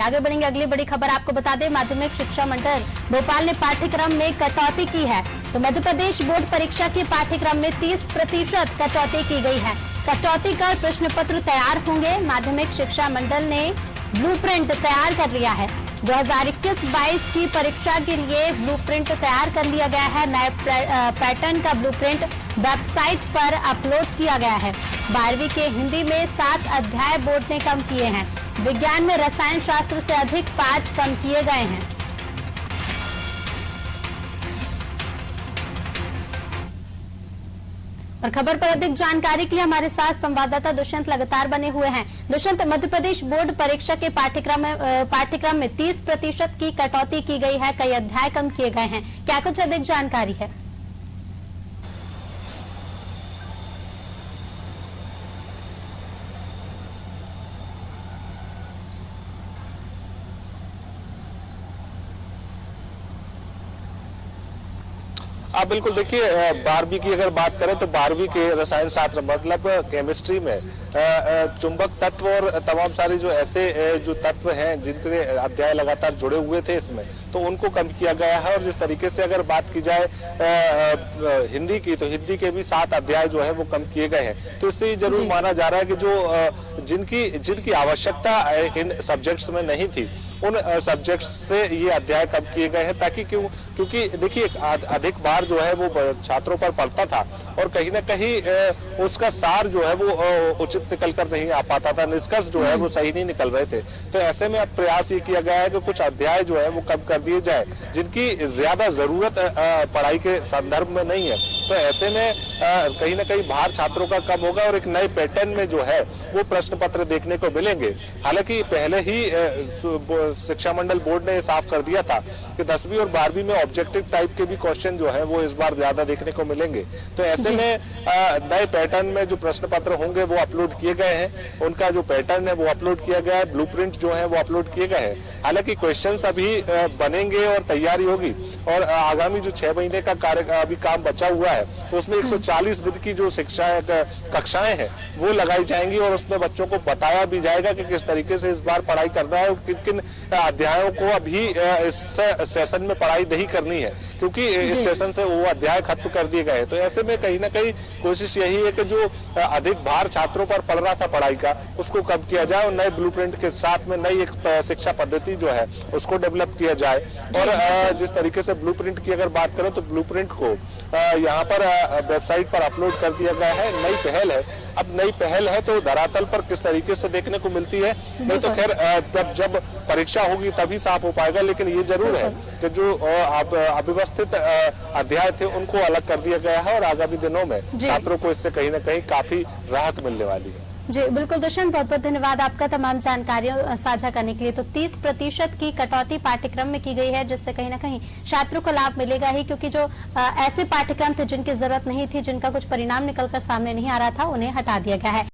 आगे बढ़ेंगे। अगली बड़ी खबर आपको बता दें, माध्यमिक शिक्षा मंडल भोपाल ने पाठ्यक्रम में कटौती की है। तो मध्य प्रदेश बोर्ड परीक्षा के पाठ्यक्रम में 30% कटौती की गई है। कटौती कर प्रश्न पत्र तैयार होंगे। माध्यमिक शिक्षा मंडल ने ब्लूप्रिंट तैयार कर लिया है। 2021-22 की परीक्षा के लिए ब्लूप्रिंट तैयार कर लिया गया है। नए पैटर्न का ब्लूप्रिंट वेबसाइट पर अपलोड किया गया है। 12वीं के हिंदी में 7 अध्याय बोर्ड ने कम किए हैं। विज्ञान में रसायन शास्त्र से अधिक पाठ कम किए गए हैं। और खबर पर अधिक जानकारी के लिए हमारे साथ संवाददाता दुष्यंत लगातार बने हुए हैं। दुष्यंत, मध्य प्रदेश बोर्ड परीक्षा के पाठ्यक्रम में 30% की कटौती की गई है, कई अध्याय कम किए गए हैं, क्या कुछ अधिक जानकारी है? आप बिल्कुल देखिए, 12वीं की अगर बात करें तो 12वीं के रसायन शास्त्र मतलब केमिस्ट्री में चुंबक तत्व और तमाम सारे जो ऐसे जो तत्व हैं जिनके अध्याय लगातार जुड़े हुए थे इसमें, तो उनको कम किया गया है। और जिस तरीके से अगर बात की जाए हिंदी की, तो हिंदी के भी 7 अध्याय जो है वो कम किए गए हैं। तो इससे जरूर माना जा रहा है कि जो जिनकी आवश्यकता इन सब्जेक्ट्स में नहीं थी, उन सब्जेक्ट्स से ये अध्याय कम किए गए हैं, ताकि क्योंकि देखिए अधिक बार जो है वो छात्रों पर पड़ता था और कहीं ना कहीं उसका सार जो है वो उचित निकल कर नहीं आ पाता था, निष्कर्ष जो है वो सही नहीं निकल रहे थे। तो ऐसे में अब प्रयास ये किया गया है कि कुछ अध्याय जो है वो कम कर दिए जाए जिनकी ज्यादा जरूरत पढ़ाई के संदर्भ में नहीं है। तो ऐसे में कहीं ना कहीं भार छात्रों का कम होगा और एक नए पैटर्न में जो है वो प्रश्न पत्र देखने को मिलेंगे। हालांकि पहले ही शिक्षा मंडल बोर्ड ने साफ कर दिया था कि 10वीं और 12वीं में ऑब्जेक्टिव टाइप के भी क्वेश्चन जो है वो इस बार ज्यादा देखने को मिलेंगे। तो ऐसे में नए पैटर्न में जो प्रश्न पत्र होंगे वो अपलोड किए गए हैं, उनका जो पैटर्न है वो अपलोड किया गया है, ब्लूप्रिंट जो है वो अपलोड किए गए हैं। हालांकि क्वेश्चंस अभी बनेंगे और तैयारी होगी और आगामी जो 6 महीने का कार्य अभी काम बचा हुआ है, तो उसमें 140 दिन की जो शिक्षा कक्षाएं हैं वो लगाई जाएंगी और उसमें बच्चों को बताया भी जाएगा कि किस तरीके से इस बार पढ़ाई करना है और किन किन अध्यायों को अभी इस सेशन में पढ़ाई नहीं करनी है, क्योंकि इस सेशन से वो अध्याय खत्म कर दिए गए। तो ऐसे में कहीं ना कहीं कोशिश यही है कि जो अधिक भार छात्रों पर पड़ रहा था पढ़ाई का, उसको कम किया जाए और नए ब्लूप्रिंट के साथ में नई एक शिक्षा पद्धति जो है उसको डेवलप किया जाए। और जिस तरीके से ब्लूप्रिंट की अगर बात करें तो ब्लूप्रिंट को यहाँ पर वेबसाइट पर अपलोड कर दिया गया है। नई पहल है, अब नई पहल है तो धरातल पर किस तरीके से देखने को मिलती है, नहीं तो खैर जब परीक्षा होगी तभी साफ हो पाएगा। लेकिन ये जरूर है कि जो अव्यवस्थित अध्याय थे उनको अलग कर दिया गया है और आगामी दिनों में छात्रों को इससे कहीं ना कहीं काफी राहत मिलने वाली है। जी बिल्कुल दुष्यंत, बहुत बहुत धन्यवाद आपका तमाम जानकारियां साझा करने के लिए। तो 30% की कटौती पाठ्यक्रम में की गई है, जिससे कहीं ना कहीं छात्रों को लाभ मिलेगा ही, क्योंकि जो ऐसे पाठ्यक्रम थे जिनकी जरूरत नहीं थी, जिनका कुछ परिणाम निकलकर सामने नहीं आ रहा था, उन्हें हटा दिया गया है।